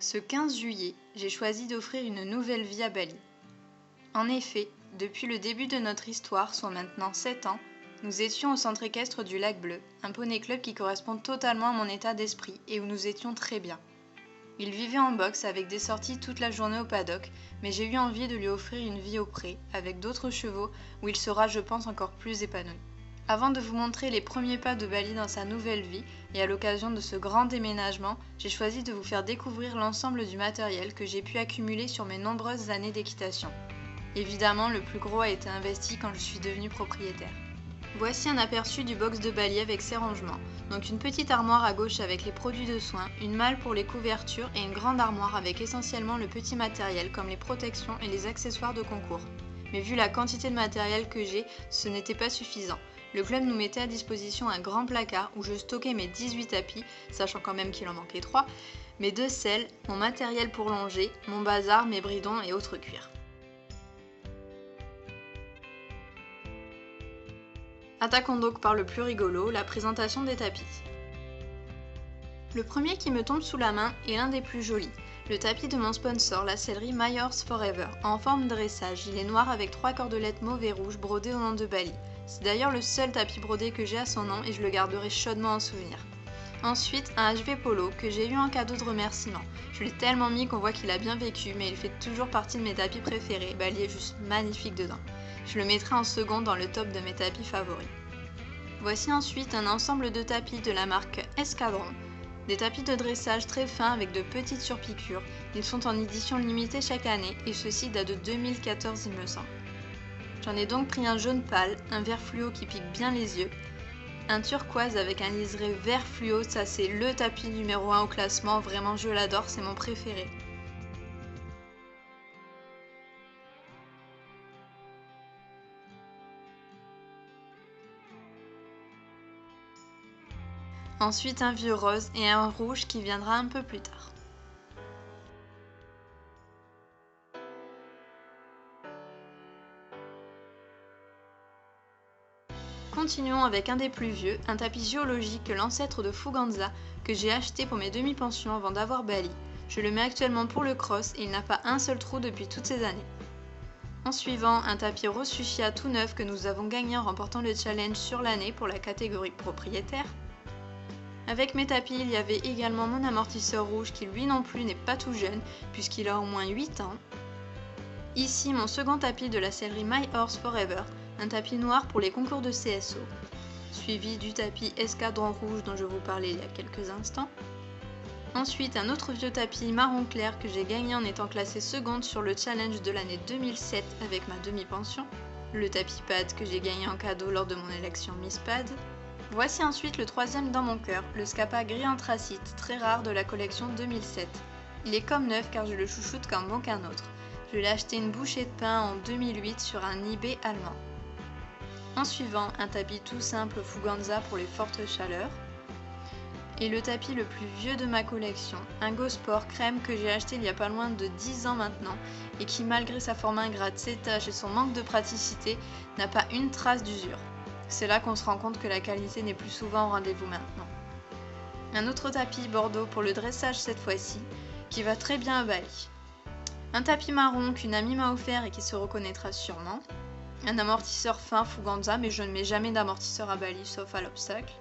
Ce 15 juillet, j'ai choisi d'offrir une nouvelle vie à Bali. En effet, depuis le début de notre histoire, soit maintenant 7 ans, nous étions au centre équestre du Lac Bleu, un poney club qui correspond totalement à mon état d'esprit et où nous étions très bien. Il vivait en boxe avec des sorties toute la journée au paddock, mais j'ai eu envie de lui offrir une vie au pré, avec d'autres chevaux, où il sera, je pense, encore plus épanoui. Avant de vous montrer les premiers pas de Bali dans sa nouvelle vie, et à l'occasion de ce grand déménagement, j'ai choisi de vous faire découvrir l'ensemble du matériel que j'ai pu accumuler sur mes nombreuses années d'équitation. Évidemment, le plus gros a été investi quand je suis devenue propriétaire. Voici un aperçu du box de Bali avec ses rangements. Donc une petite armoire à gauche avec les produits de soins, une malle pour les couvertures et une grande armoire avec essentiellement le petit matériel comme les protections et les accessoires de concours. Mais vu la quantité de matériel que j'ai, ce n'était pas suffisant. Le club nous mettait à disposition un grand placard où je stockais mes 18 tapis, sachant quand même qu'il en manquait 3, mes 2 selles, mon matériel pour longer, mon bazar, mes bridons et autres cuirs. Attaquons donc par le plus rigolo, la présentation des tapis. Le premier qui me tombe sous la main est l'un des plus jolis, le tapis de mon sponsor, la sellerie My Horse Forever, en forme de dressage. Il est noir avec 3 cordelettes mauve et rouge brodées au nom de Bali. C'est d'ailleurs le seul tapis brodé que j'ai à son nom et je le garderai chaudement en souvenir. Ensuite, un HV Polo que j'ai eu en cadeau de remerciement. Je l'ai tellement mis qu'on voit qu'il a bien vécu, mais il fait toujours partie de mes tapis préférés. Bali est juste magnifique dedans. Je le mettrai en second dans le top de mes tapis favoris. Voici ensuite un ensemble de tapis de la marque Escadron. Des tapis de dressage très fins avec de petites surpiqûres. Ils sont en édition limitée chaque année et ceci date de 2014 il me semble. J'en ai donc pris un jaune pâle, un vert fluo qui pique bien les yeux, un turquoise avec un liseré vert fluo, ça c'est le tapis numéro 1 au classement, vraiment je l'adore, c'est mon préféré. Ensuite un vieux rose et un rouge qui viendra un peu plus tard. Continuons avec un des plus vieux, un tapis géologique, l'ancêtre de Fuganza, que j'ai acheté pour mes demi-pensions avant d'avoir Bali. Je le mets actuellement pour le cross et il n'a pas un seul trou depuis toutes ces années. En suivant, un tapis rose fuchsia tout neuf que nous avons gagné en remportant le challenge sur l'année pour la catégorie propriétaire. Avec mes tapis, il y avait également mon amortisseur rouge qui lui non plus n'est pas tout jeune puisqu'il a au moins 8 ans. Ici mon second tapis de la sellerie My Horse Forever, un tapis noir pour les concours de CSO, suivi du tapis Escadron rouge dont je vous parlais il y a quelques instants. Ensuite un autre vieux tapis marron clair que j'ai gagné en étant classée seconde sur le challenge de l'année 2007 avec ma demi-pension. Le tapis pad que j'ai gagné en cadeau lors de mon élection Miss Pad. Voici ensuite le troisième dans mon cœur, le Scapa gris anthracite, très rare de la collection 2007. Il est comme neuf car je le chouchoute comme aucun autre. Je l'ai acheté une bouchée de pain en 2008 sur un eBay allemand. En suivant, un tapis tout simple Fuganza pour les fortes chaleurs. Et le tapis le plus vieux de ma collection, un Go Sport crème que j'ai acheté il y a pas loin de 10 ans maintenant et qui malgré sa forme ingrate, ses taches et son manque de praticité, n'a pas une trace d'usure. C'est là qu'on se rend compte que la qualité n'est plus souvent au rendez-vous maintenant. Un autre tapis Bordeaux pour le dressage cette fois-ci, qui va très bien à Bali. Un tapis marron qu'une amie m'a offert et qui se reconnaîtra sûrement. Un amortisseur fin Fuganza, mais je ne mets jamais d'amortisseur à Bali sauf à l'obstacle.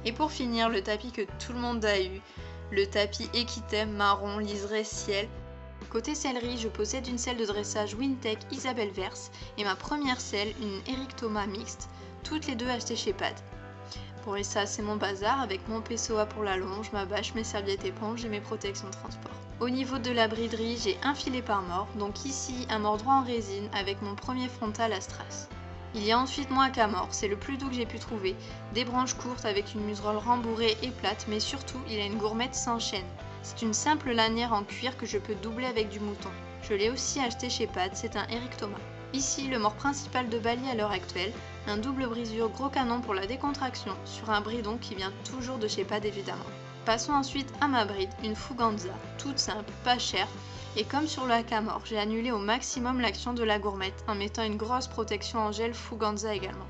Et pour finir, le tapis que tout le monde a eu, le tapis Equitem marron liseré ciel. Côté sellerie, je possède une selle de dressage Wintech Isabelle Verse et ma première selle, une Eric Thomas mixte, toutes les deux achetées chez Pad. Bon et ça c'est mon bazar avec mon PSOA pour la longe, ma bâche, mes serviettes éponges et mes protections de transport. Au niveau de la briderie, j'ai un filet par mort, donc ici un mort droit en résine avec mon premier frontal à strass. Il y a ensuite mon haka-mort, c'est le plus doux que j'ai pu trouver, des branches courtes avec une muserolle rembourrée et plate, mais surtout il a une gourmette sans chaîne. C'est une simple lanière en cuir que je peux doubler avec du mouton. Je l'ai aussi acheté chez Pad, c'est un Eric Thomas. Ici, le mort principal de Bali à l'heure actuelle, un double brisure gros canon pour la décontraction, sur un bridon qui vient toujours de chez Pad évidemment. Passons ensuite à ma bride, une Fuganza, toute simple, pas chère, et comme sur le haka-mort, j'ai annulé au maximum l'action de la gourmette en mettant une grosse protection en gel Fuganza également.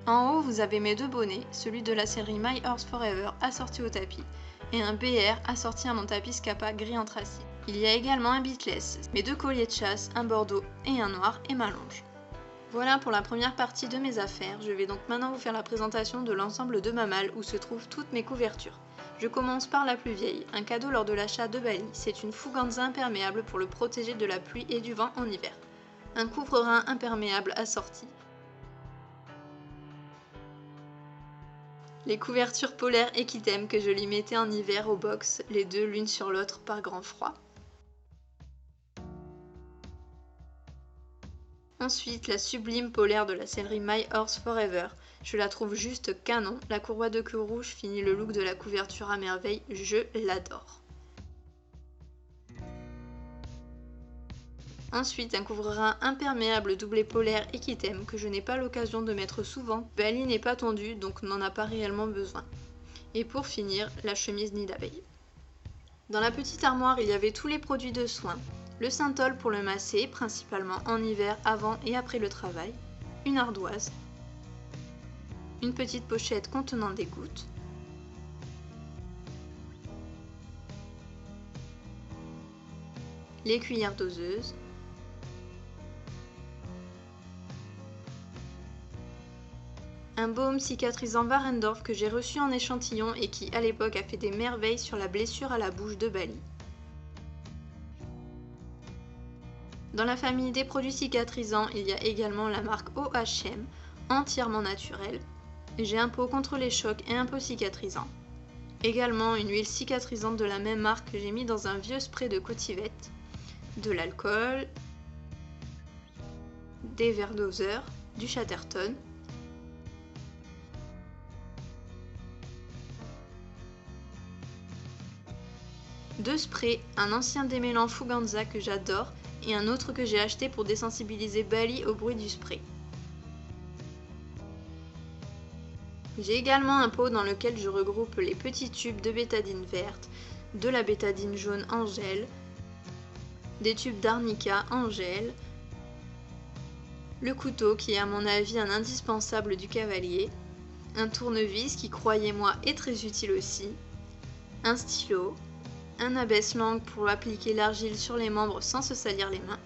En haut, vous avez mes deux bonnets, celui de la série My Horse Forever assorti au tapis, et un BR assorti à mon tapis Scapa gris anthracite. Il y a également un bitless, mes 2 colliers de chasse, un bordeaux et un noir et ma longe. Voilà pour la première partie de mes affaires. Je vais donc maintenant vous faire la présentation de l'ensemble de ma malle où se trouvent toutes mes couvertures. Je commence par la plus vieille, un cadeau lors de l'achat de Bali. C'est une Fuganza imperméable pour le protéger de la pluie et du vent en hiver. Un couvre-rein imperméable assorti. Les couvertures polaires Equitem que je lui mettais en hiver au box, les deux l'une sur l'autre par grand froid. Ensuite, la sublime polaire de la sellerie My Horse Forever. Je la trouve juste canon, la courroie de queue rouge finit le look de la couverture à merveille, je l'adore. Ensuite, un couvre-rein imperméable doublé polaire Equitem que je n'ai pas l'occasion de mettre souvent. Bali n'est pas tondue donc n'en a pas réellement besoin. Et pour finir, la chemise nid d'abeille. Dans la petite armoire, il y avait tous les produits de soins. Le synthol pour le masser, principalement en hiver avant et après le travail. Une ardoise. Une petite pochette contenant des gouttes. Les cuillères doseuses. Un baume cicatrisant Warendorf que j'ai reçu en échantillon et qui à l'époque a fait des merveilles sur la blessure à la bouche de Bali. Dans la famille des produits cicatrisants, il y a également la marque OHM, entièrement naturelle. J'ai un pot contre les chocs et un pot cicatrisant. Également une huile cicatrisante de la même marque que j'ai mis dans un vieux spray de cotivette. De l'alcool, des verres doseurs, du Chatterton. Deux sprays, un ancien démêlant Fuganza que j'adore et un autre que j'ai acheté pour désensibiliser Bali au bruit du spray. J'ai également un pot dans lequel je regroupe les petits tubes de bétadine verte, de la bétadine jaune en gel, des tubes d'arnica en gel, le couteau qui est à mon avis un indispensable du cavalier, un tournevis qui croyez-moi est très utile aussi, un stylo, un abaisse-langue pour appliquer l'argile sur les membres sans se salir les mains.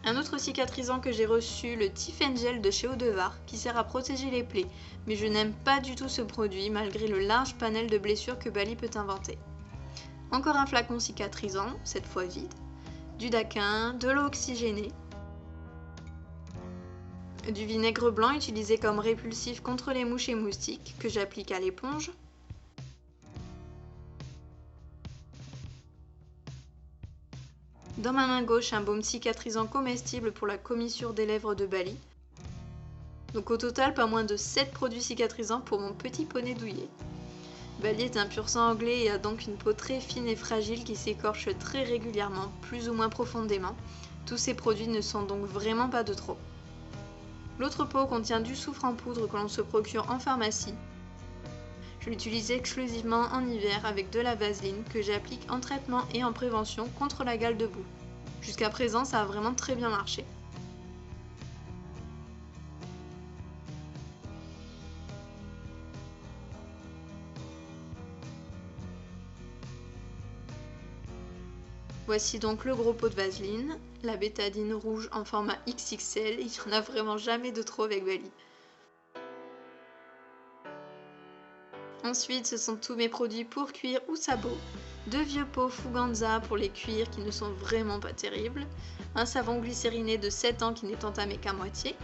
Un autre cicatrisant que j'ai reçu, le Tiefengel de chez Odevar, qui sert à protéger les plaies, mais je n'aime pas du tout ce produit malgré le large panel de blessures que Bali peut inventer. Encore un flacon cicatrisant, cette fois vide, du daquin, de l'eau oxygénée, du vinaigre blanc utilisé comme répulsif contre les mouches et moustiques que j'applique à l'éponge, dans ma main gauche, un baume cicatrisant comestible pour la commissure des lèvres de Bali. Donc au total, pas moins de 7 produits cicatrisants pour mon petit poney douillet. Bali est un pur sang anglais et a donc une peau très fine et fragile qui s'écorche très régulièrement, plus ou moins profondément. Tous ces produits ne sont donc vraiment pas de trop. L'autre pot contient du soufre en poudre que l'on se procure en pharmacie. Je l'utilise exclusivement en hiver avec de la vaseline que j'applique en traitement et en prévention contre la gale de boue. Jusqu'à présent, ça a vraiment très bien marché. Voici donc le gros pot de vaseline, la bétadine rouge en format XXL, il n'y en a vraiment jamais de trop avec Bali. Ensuite, ce sont tous mes produits pour cuir ou sabot. 2 vieux pots Fuganza pour les cuirs qui ne sont vraiment pas terribles. Un savon glycériné de 7 ans qui n'est entamé qu'à moitié.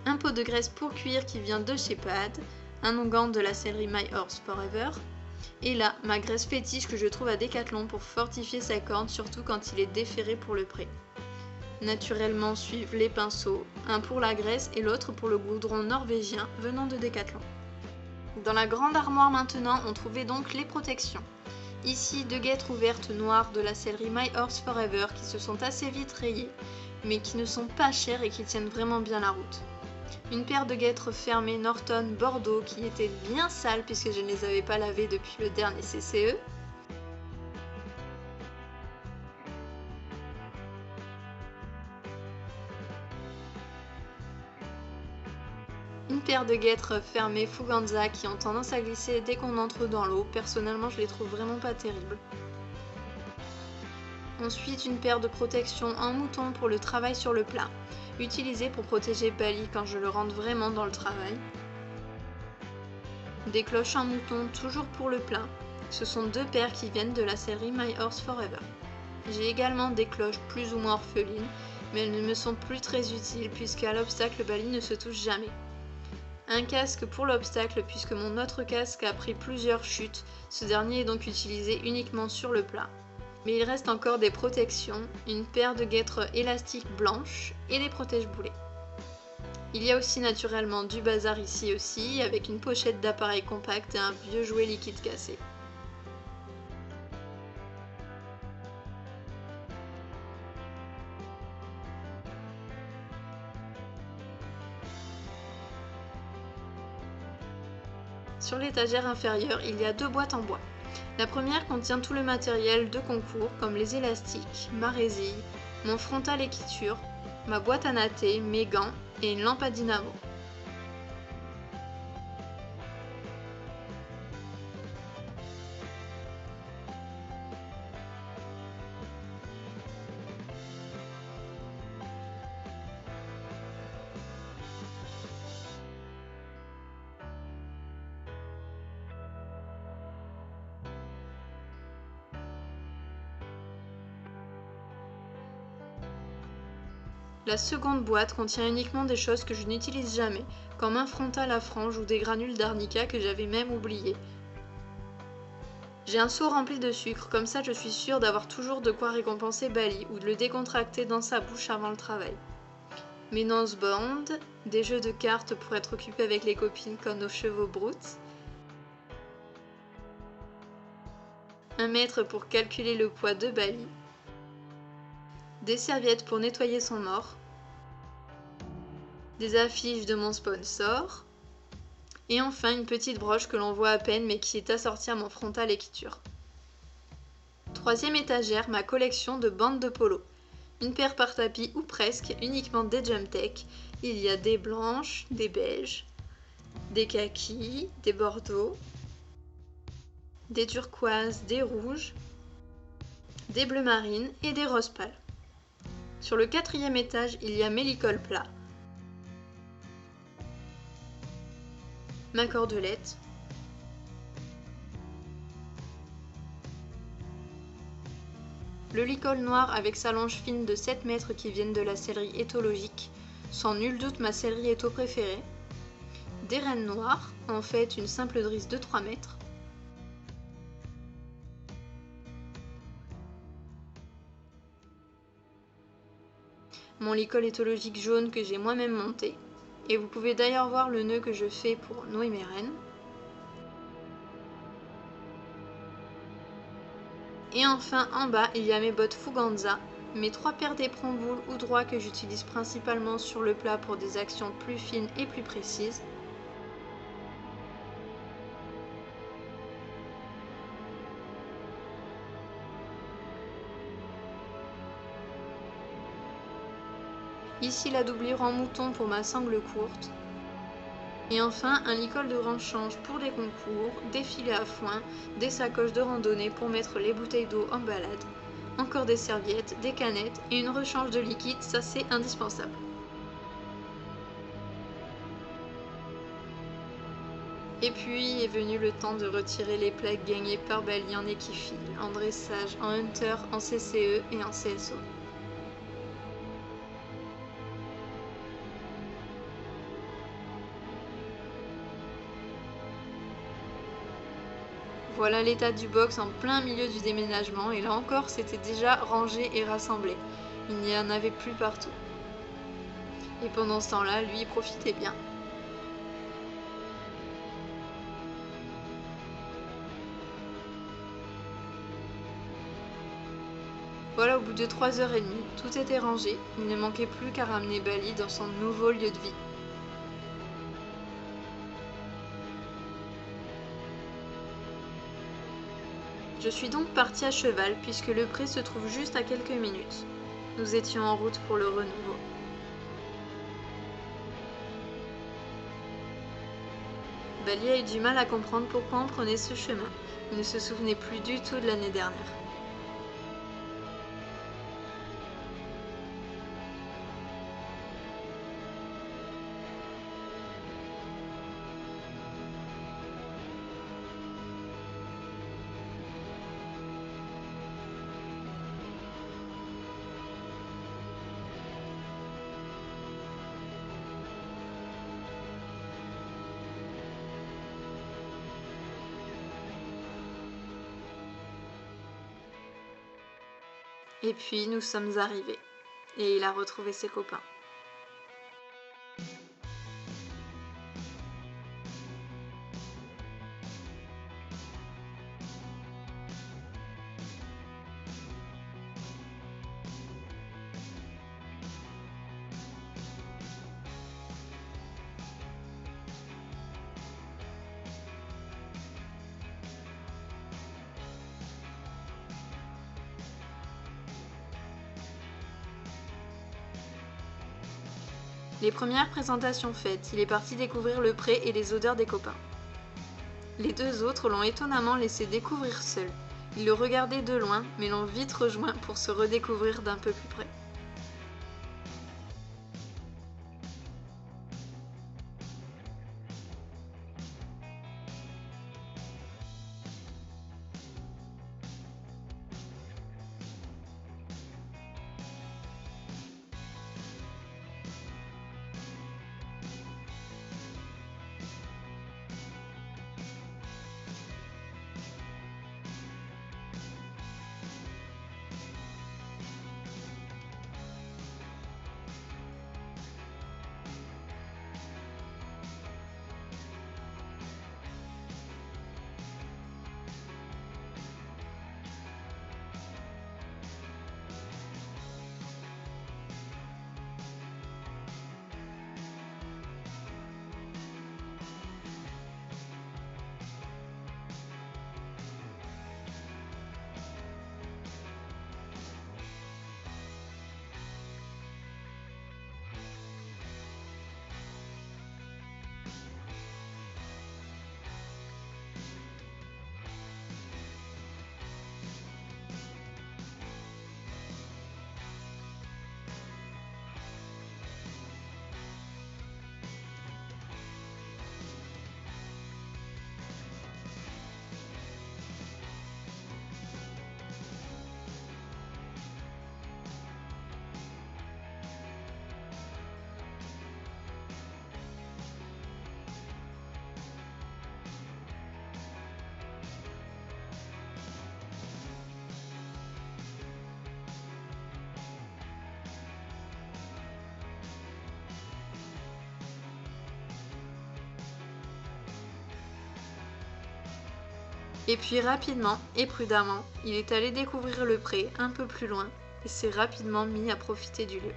Un pot de graisse pour cuir qui vient de chez Pad. Un onguent de la sellerie My Horse Forever. Et là, ma graisse fétiche que je trouve à Decathlon pour fortifier sa corne, surtout quand il est déferré pour le pré. Naturellement suivent les pinceaux, un pour la graisse et l'autre pour le goudron norvégien venant de Decathlon. Dans la grande armoire maintenant, on trouvait donc les protections. Ici, 2 guêtres ouvertes noires de la sellerie My Horse Forever qui se sont assez vite rayées, mais qui ne sont pas chères et qui tiennent vraiment bien la route. Une paire de guêtres fermées Norton Bordeaux qui étaient bien sales puisque je ne les avais pas lavées depuis le dernier CCE. Une paires de guêtres fermées Fuganza qui ont tendance à glisser dès qu'on entre dans l'eau. Personnellement, je les trouve vraiment pas terribles. Ensuite, une paire de protections en mouton pour le travail sur le plat, utilisée pour protéger Bali quand je le rentre vraiment dans le travail. Des cloches en mouton toujours pour le plat. Ce sont 2 paires qui viennent de la série My Horse Forever. J'ai également des cloches plus ou moins orphelines, mais elles ne me sont plus très utiles puisqu'à l'obstacle Bali ne se touche jamais. Un casque pour l'obstacle puisque mon autre casque a pris plusieurs chutes, ce dernier est donc utilisé uniquement sur le plat. Mais il reste encore des protections, une paire de guêtres élastiques blanches et des protège-boulets. Il y a aussi naturellement du bazar ici aussi, avec une pochette d'appareil compact et un vieux jouet liquide cassé. Sur l'étagère inférieure, il y a 2 boîtes en bois. La première contient tout le matériel de concours comme les élastiques, ma résille, mon frontal équiture, ma boîte à natter, mes gants et une lampe à dynamo. La seconde boîte contient uniquement des choses que je n'utilise jamais, comme un frontal à franges ou des granules d'arnica que j'avais même oublié. J'ai un seau rempli de sucre, comme ça je suis sûre d'avoir toujours de quoi récompenser Bali ou de le décontracter dans sa bouche avant le travail. Mes noseband, des jeux de cartes pour être occupés avec les copines comme nos chevaux broutes, un mètre pour calculer le poids de Bali, des serviettes pour nettoyer son mort, des affiches de mon sponsor, et enfin une petite broche que l'on voit à peine mais qui est assortie à mon frontal équiture. Troisième étagère, ma collection de bandes de polo. Une paire par tapis ou presque, uniquement des Jumtech. Il y a des blanches, des beiges, des kakis, des bordeaux, des turquoises, des rouges, des bleus marines et des roses pâles. Sur le 4e étage, il y a mes licols plats, ma cordelette, le licol noir avec sa longe fine de 7 mètres qui viennent de la sellerie éthologique, sans nul doute ma sellerie étho préférée, des rennes noires, en fait une simple drisse de 3 mètres, mon licol éthologique jaune que j'ai moi-même monté, et vous pouvez d'ailleurs voir le nœud que je fais pour nouer mes rennes. Et enfin, en bas, il y a mes bottes Fuganza, mes 3 paires d'éperons boules ou droits que j'utilise principalement sur le plat pour des actions plus fines et plus précises. Ici la doublure en mouton pour ma sangle courte. Et enfin un licol de rechange pour les concours, des filets à foin, des sacoches de randonnée pour mettre les bouteilles d'eau en balade, encore des serviettes, des canettes et une rechange de liquide, ça c'est indispensable. Et puis est venu le temps de retirer les plaques gagnées par Bali en équifile, en dressage, en hunter, en CCE et en CSO. Voilà l'état du box en plein milieu du déménagement et là encore c'était déjà rangé et rassemblé. Il n'y en avait plus partout. Et pendant ce temps-là, lui il profitait bien. Voilà, au bout de 3h30, tout était rangé, il ne manquait plus qu'à ramener Bali dans son nouveau lieu de vie. Je suis donc partie à cheval puisque le pré se trouve juste à quelques minutes. Nous étions en route pour le renouveau. Bali a eu du mal à comprendre pourquoi on prenait ce chemin. Il ne se souvenait plus du tout de l'année dernière. Et puis nous sommes arrivés, et il a retrouvé ses copains. Les premières présentations faites, il est parti découvrir le pré et les odeurs des copains. Les deux autres l'ont étonnamment laissé découvrir seul. Ils le regardaient de loin, mais l'ont vite rejoint pour se redécouvrir d'un peu plus près. Et puis rapidement et prudemment, il est allé découvrir le pré un peu plus loin et s'est rapidement mis à profiter du lieu.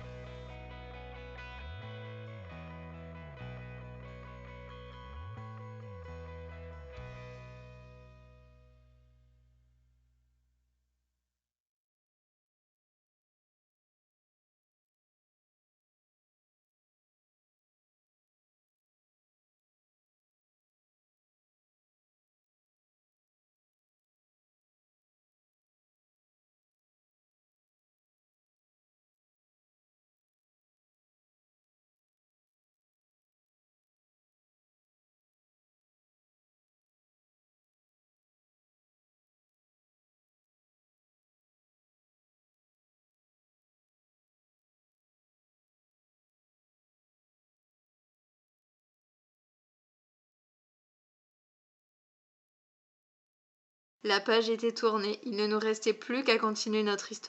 La page était tournée, il ne nous restait plus qu'à continuer notre histoire.